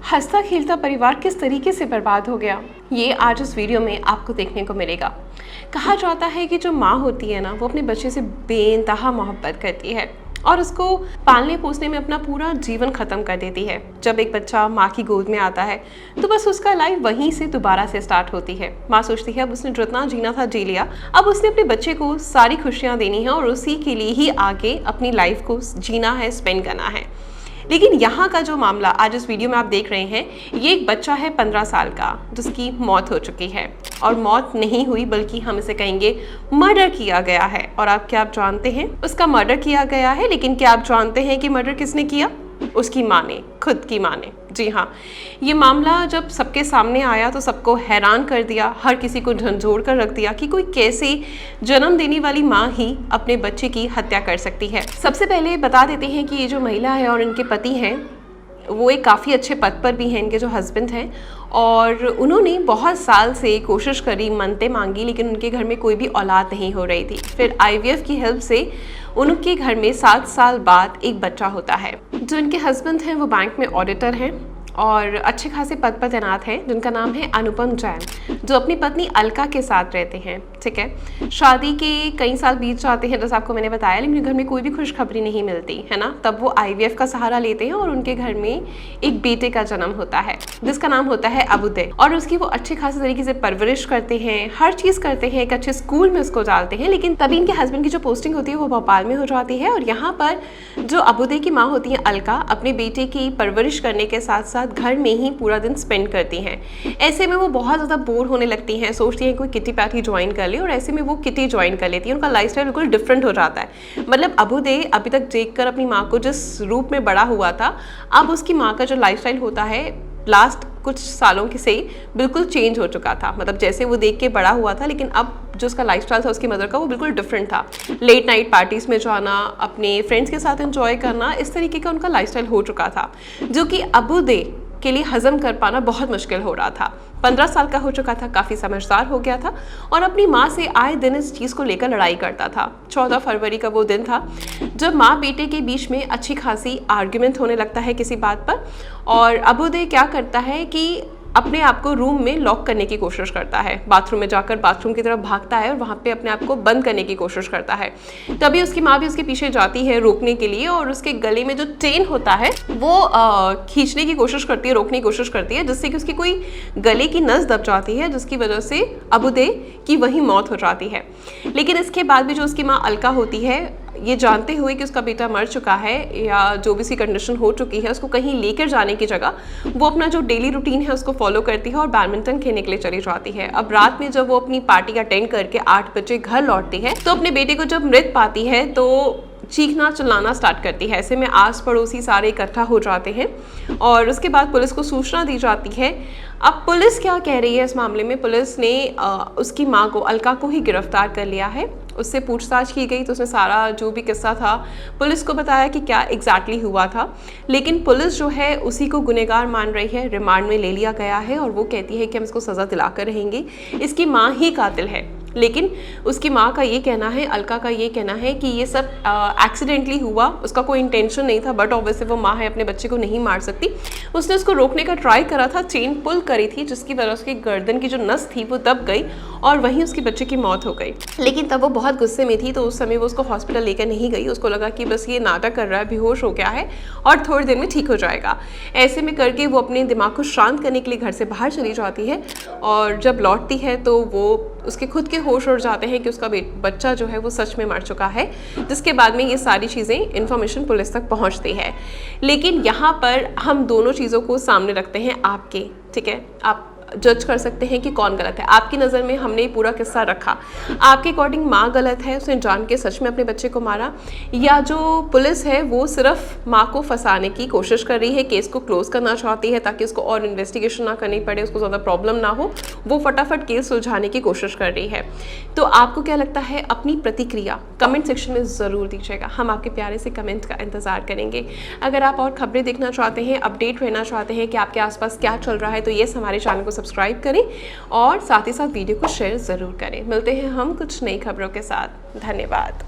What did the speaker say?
हंसता खेलता परिवार किस तरीके से बर्बाद हो गया, ये आज इस वीडियो में आपको देखने को मिलेगा। कहा जाता है कि जो माँ होती है ना, वो अपने बच्चे से बेइंतहा मोहब्बत करती है और उसको पालने पोसने में अपना पूरा जीवन ख़त्म कर देती है। जब एक बच्चा माँ की गोद में आता है तो बस उसका लाइफ वहीं से दोबारा से स्टार्ट होती है। माँ सोचती है अब उसने जितना जीना था जी लिया, अब उसने अपने बच्चे को सारी खुशियाँ देनी है और उसी के लिए ही आगे अपनी लाइफ को जीना है, स्पेंड करना है। लेकिन यहाँ का जो मामला आज इस वीडियो में आप देख रहे हैं, ये एक बच्चा है 15 साल का जिसकी मौत हो चुकी है। और मौत नहीं हुई बल्कि हम इसे कहेंगे मर्डर किया गया है। और आप जानते हैं उसका मर्डर किया गया है, लेकिन क्या आप जानते हैं कि मर्डर किसने किया? उसकी माँ ने, खुद की माँ ने। जी हाँ, ये मामला जब सबके सामने आया तो सबको हैरान कर दिया, हर किसी को झंझोड़ कर रख दिया कि कोई कैसे जन्म देने वाली माँ ही अपने बच्चे की हत्या कर सकती है। सबसे पहले बता देते हैं कि ये जो महिला है और इनके पति हैं, वो एक काफ़ी अच्छे पद पर भी हैं, इनके जो हस्बैंड हैं, और उन्होंने बहुत साल से कोशिश करी, मन्नतें मांगी, लेकिन उनके घर में कोई भी औलाद नहीं हो रही थी। फिर IVF की हेल्प से उनके घर में 7 साल बाद एक बच्चा होता है। जो इनके हस्बैंड हैं वो बैंक में ऑडिटर हैं और अच्छे खासे पद पर तैनात हैं, जिनका नाम है अनुपम जैन, जो अपनी पत्नी अलका के साथ रहते हैं। ठीक है, शादी के कई साल बीत जाते हैं जैसे आपको मैंने बताया, लेकिन घर में कोई भी खुशखबरी नहीं मिलती है ना। तब वो IVF का सहारा लेते हैं और उनके घर में एक बेटे का जन्म होता है जिसका नाम होता है अबुदय। और उसकी वो अच्छे खासे तरीके से परवरिश करते हैं, हर चीज़ करते हैं, एक अच्छे स्कूल में उसको डालते हैं। लेकिन तभी इनके हस्बैंड की जो पोस्टिंग होती है वो भोपाल में हो जाती है और यहाँ पर जो अबुदय की माँ होती है अलका, अपने बेटे की परवरिश करने के साथ साथ घर में ही पूरा दिन स्पेंड करती हैं। ऐसे में वो बहुत ज़्यादा बोर होने लगती हैं, सोचती हैं कोई किटी पार्टी ज्वाइन कर ले, और ऐसे में वो किटी ज्वाइन कर लेती है। उनका लाइफस्टाइल बिल्कुल डिफरेंट हो जाता है। मतलब अबुदय अभी तक देखकर अपनी माँ को जिस रूप में बड़ा हुआ था, अब उसकी माँ का जो लाइफस्टाइल होता है लास्ट कुछ सालों के से बिल्कुल चेंज हो चुका था। मतलब जैसे वो देख के बड़ा हुआ था, लेकिन अब जो उसका लाइफस्टाइल था उसकी मदर का, वो बिल्कुल डिफरेंट था। लेट नाइट पार्टीज में जाना, अपने फ्रेंड्स के साथ एंजॉय करना, इस तरीके का उनका लाइफस्टाइल हो चुका था, जो कि अबुदय के लिए हजम कर पाना बहुत मुश्किल हो रहा था। 15 साल का हो चुका था, काफ़ी समझदार हो गया था और अपनी माँ से आए दिन इस चीज़ को लेकर लड़ाई करता था। 14 फरवरी का वो दिन था जब माँ बेटे के बीच में अच्छी खासी आर्ग्यूमेंट होने लगता है किसी बात पर, और अबुदय क्या करता है कि अपने आप को रूम में लॉक करने की कोशिश करता है। बाथरूम में जाकर बाथरूम की तरफ भागता है और वहाँ पे अपने आप को बंद करने की कोशिश करता है। तभी उसकी माँ भी उसके पीछे जाती है रोकने के लिए, और उसके गले में जो चेन होता है वो खींचने की कोशिश करती है, रोकने की कोशिश करती है, जिससे कि उसकी कोई गले की नस दब जाती है, जिसकी वजह से अबुदय की वही मौत हो जाती है। लेकिन इसके बाद भी जो उसकी माँ अलका होती है, ये जानते हुए कि उसका बेटा मर चुका है या जो भी सी कंडीशन हो चुकी है, उसको कहीं लेकर जाने की जगह वो अपना जो डेली रूटीन है उसको फॉलो करती है और बैडमिंटन खेलने के लिए चली जाती है। अब रात में जब वो अपनी पार्टी अटेंड करके 8 बजे घर लौटती है तो अपने बेटे को जब मृत पाती है तो चीखना चिल्लाना स्टार्ट करती है। ऐसे में आस पड़ोसी सारे इकट्ठा हो जाते हैं और उसके बाद पुलिस को सूचना दी जाती है। अब पुलिस क्या कह रही है इस मामले में? पुलिस ने उसकी माँ को, अलका को ही गिरफ्तार कर लिया है। उससे पूछताछ की गई तो उसने सारा जो भी किस्सा था पुलिस को बताया कि क्या एग्जैक्टली हुआ था, लेकिन पुलिस जो है उसी को गुनहगार मान रही है। रिमांड में ले लिया गया है और वो कहती है कि हम इसको सज़ा दिलाकर रहेंगे, इसकी माँ ही कातिल है। लेकिन उसकी माँ का ये कहना है, अलका का ये कहना है कि ये सब एक्सीडेंटली हुआ, उसका कोई इंटेंशन नहीं था, बट ऑब्वियसली वो माँ है, अपने बच्चे को नहीं मार सकती। उसने उसको रोकने का ट्राई करा था, चेन पुल करी थी, जिसकी वजह उसकी गर्दन की जो नस थी वो दब गई और वहीं उसके बच्चे की मौत हो गई। लेकिन तब वो बहुत गुस्से में थी तो उस समय वो उसको हॉस्पिटल लेकर नहीं गई। उसको लगा कि बस ये नाटक कर रहा है, बेहोश हो गया है और थोड़ी देर में ठीक हो जाएगा। ऐसे में करके वो अपने दिमाग को शांत करने के लिए घर से बाहर चली जाती है और जब लौटती है तो वो उसके खुद के होश उड़ जाते हैं कि उसका बच्चा जो है वो सच में मर चुका है, जिसके बाद में ये सारी चीज़ें इन्फॉर्मेशन पुलिस तक पहुंचती है। लेकिन यहाँ पर हम दोनों चीज़ों को सामने रखते हैं आपके, ठीक है, आप जज कर सकते हैं कि कौन गलत है। आपकी नज़र में हमने पूरा किस्सा रखा, आपके अकॉर्डिंग माँ गलत है, उसने जान के सच में अपने बच्चे को मारा, या जो पुलिस है वो सिर्फ माँ को फंसाने की कोशिश कर रही है, केस को क्लोज करना चाहती है ताकि उसको और इन्वेस्टिगेशन ना करनी पड़े, उसको ज़्यादा प्रॉब्लम ना हो, वो फटाफट केस सुलझाने की कोशिश कर रही है। तो आपको क्या लगता है? अपनी प्रतिक्रिया कमेंट सेक्शन में ज़रूर दीजिएगा, हम आपके प्यारे से कमेंट का इंतज़ार करेंगे। अगर आप और खबरें देखना चाहते हैं, अपडेट रहना चाहते हैं कि आपके आसपास क्या चल रहा है, तो ये हमारे चैनल को सब्सक्राइब करें और साथ ही साथ वीडियो को शेयर ज़रूर करें। मिलते हैं हम कुछ नई खबरों के साथ। धन्यवाद।